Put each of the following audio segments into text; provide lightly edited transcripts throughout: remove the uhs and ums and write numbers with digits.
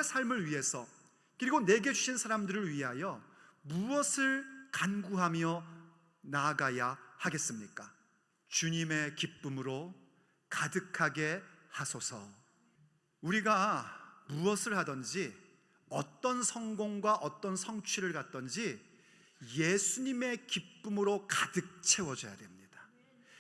나의 삶을 위해서 그리고 내게 주신 사람들을 위하여 무엇을 간구하며 나아가야 하겠습니까? 주님의 기쁨으로 가득하게 하소서. 우리가 무엇을 하든지 어떤 성공과 어떤 성취를 갖든지 예수님의 기쁨으로 가득 채워져야 됩니다.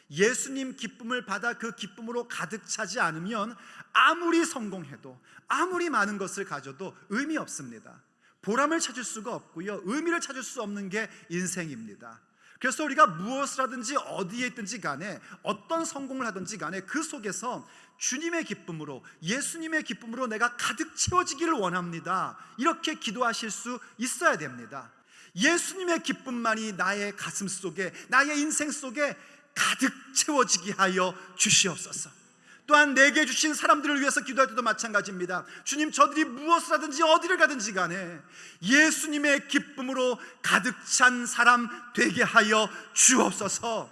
예수님 기쁨을 받아 그 기쁨으로 가득 차지 않으면 아무리 성공해도 아무리 많은 것을 가져도 의미 없습니다. 보람을 찾을 수가 없고요, 의미를 찾을 수 없는 게 인생입니다. 그래서 우리가 무엇을 하든지 어디에 있든지 간에 어떤 성공을 하든지 간에 그 속에서 주님의 기쁨으로, 예수님의 기쁨으로 내가 가득 채워지기를 원합니다. 이렇게 기도하실 수 있어야 됩니다. 예수님의 기쁨만이 나의 가슴 속에, 나의 인생 속에 가득 채워지게 하여 주시옵소서. 또한 내게 주신 사람들을 위해서 기도할 때도 마찬가지입니다. 주님, 저들이 무엇을 하든지 어디를 가든지 간에 예수님의 기쁨으로 가득 찬 사람 되게 하여 주옵소서.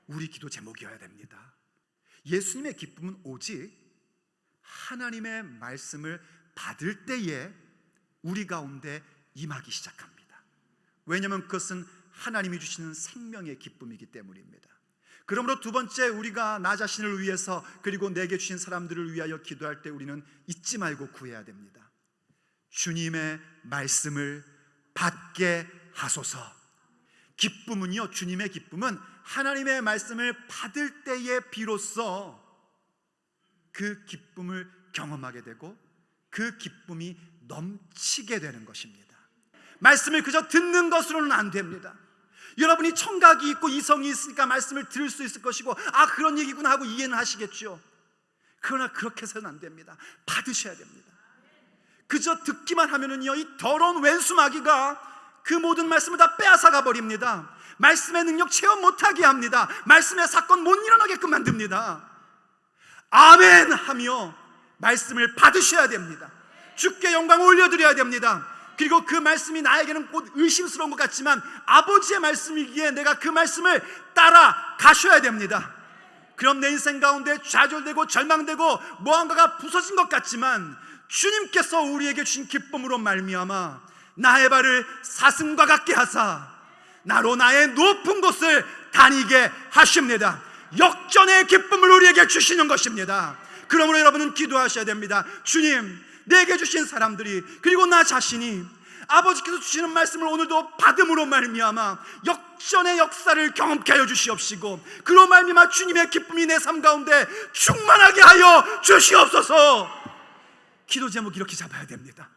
우리 기도 제목이어야 됩니다. 예수님의 기쁨은 오직 하나님의 말씀을 받을 때에 우리 가운데 임하기 시작합니다. 왜냐하면 그것은 하나님이 주시는 생명의 기쁨이기 때문입니다. 그러므로 두 번째, 우리가 나 자신을 위해서 그리고 내게 주신 사람들을 위하여 기도할 때 우리는 잊지 말고 구해야 됩니다. 주님의 말씀을 받게 하소서. 기쁨은요, 주님의 기쁨은 하나님의 말씀을 받을 때에 비로소 그 기쁨을 경험하게 되고 그 기쁨이 넘치게 되는 것입니다. 말씀을 그저 듣는 것으로는 안 됩니다. 여러분이 청각이 있고 이성이 있으니까 말씀을 들을 수 있을 것이고, 아, 그런 얘기구나 하고 이해는 하시겠죠. 그러나 그렇게 해서는 안 됩니다. 받으셔야 됩니다. 그저 듣기만 하면은요, 이 더러운 왼수마귀가 그 모든 말씀을 다 빼앗아가 버립니다. 말씀의 능력 체험 못하게 합니다. 말씀의 사건 못 일어나게끔 만듭니다. 아멘 하며 말씀을 받으셔야 됩니다. 주께 영광 올려드려야 됩니다. 그리고 그 말씀이 나에게는 곧 의심스러운 것 같지만 아버지의 말씀이기에 내가 그 말씀을 따라 가셔야 됩니다. 그럼 내 인생 가운데 좌절되고 절망되고 무언가가 부서진 것 같지만 주님께서 우리에게 주신 기쁨으로 말미암아 나의 발을 사슴과 같게 하사 나로 나의 높은 곳을 다니게 하십니다. 역전의 기쁨을 우리에게 주시는 것입니다. 그러므로 여러분은 기도하셔야 됩니다. 주님, 내게 주신 사람들이 그리고 나 자신이 아버지께서 주시는 말씀을 오늘도 받음으로 말미암아 역전의 역사를 경험케 하여 주시옵시고, 그로 말미암아 주님의 기쁨이 내 삶 가운데 충만하게 하여 주시옵소서. 기도 제목 이렇게 잡아야 됩니다.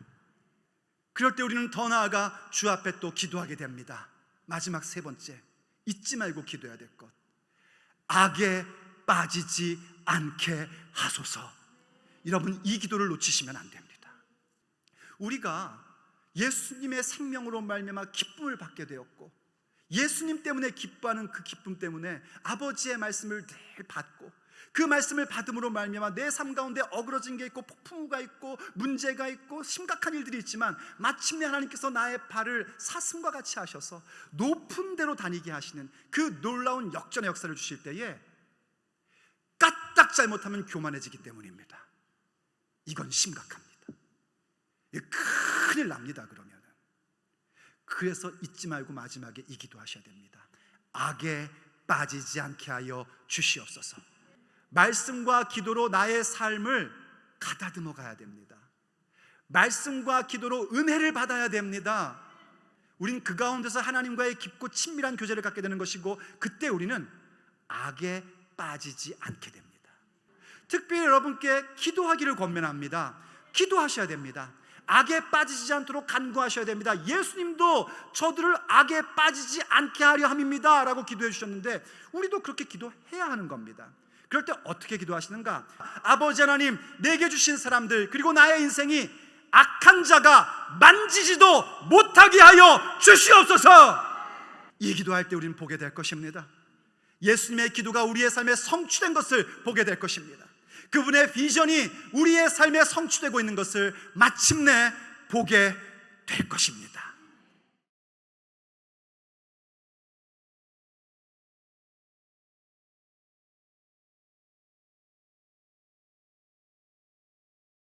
그럴 때 우리는 더 나아가 주 앞에 또 기도하게 됩니다. 마지막 세 번째, 잊지 말고 기도해야 될 것, 악에 빠지지 않게 하소서. 여러분, 이 기도를 놓치시면 안 됩니다. 우리가 예수님의 생명으로 말미암아 기쁨을 받게 되었고, 예수님 때문에 기뻐하는 그 기쁨 때문에 아버지의 말씀을 늘 받고, 그 말씀을 받음으로 말미암아 내 삶 가운데 어그러진 게 있고 폭풍우가 있고 문제가 있고 심각한 일들이 있지만 마침내 하나님께서 나의 발을 사슴과 같이 하셔서 높은 데로 다니게 하시는 그 놀라운 역전의 역사를 주실 때에 까딱 잘못하면 교만해지기 때문입니다. 이건 심각합니다. 큰일 납니다. 그러면 그래서 잊지 말고 마지막에 이 기도하셔야 됩니다. 악에 빠지지 않게 하여 주시옵소서. 말씀과 기도로 나의 삶을 가다듬어 가야 됩니다. 말씀과 기도로 은혜를 받아야 됩니다. 우린 그 가운데서 하나님과의 깊고 친밀한 교제를 갖게 되는 것이고, 그때 우리는 악에 빠지지 않게 됩니다. 특별히 여러분께 기도하기를 권면합니다. 기도하셔야 됩니다. 악에 빠지지 않도록 간구하셔야 됩니다. 예수님도 저들을 악에 빠지지 않게 하려 함입니다 라고 기도해 주셨는데 우리도 그렇게 기도해야 하는 겁니다. 그럴 때 어떻게 기도하시는가? 아버지 하나님, 내게 주신 사람들 그리고 나의 인생이 악한 자가 만지지도 못하게 하여 주시옵소서. 이 기도할 때 우리는 보게 될 것입니다. 예수님의 기도가 우리의 삶에 성취된 것을 보게 될 것입니다. 그분의 비전이 우리의 삶에 성취되고 있는 것을 마침내 보게 될 것입니다.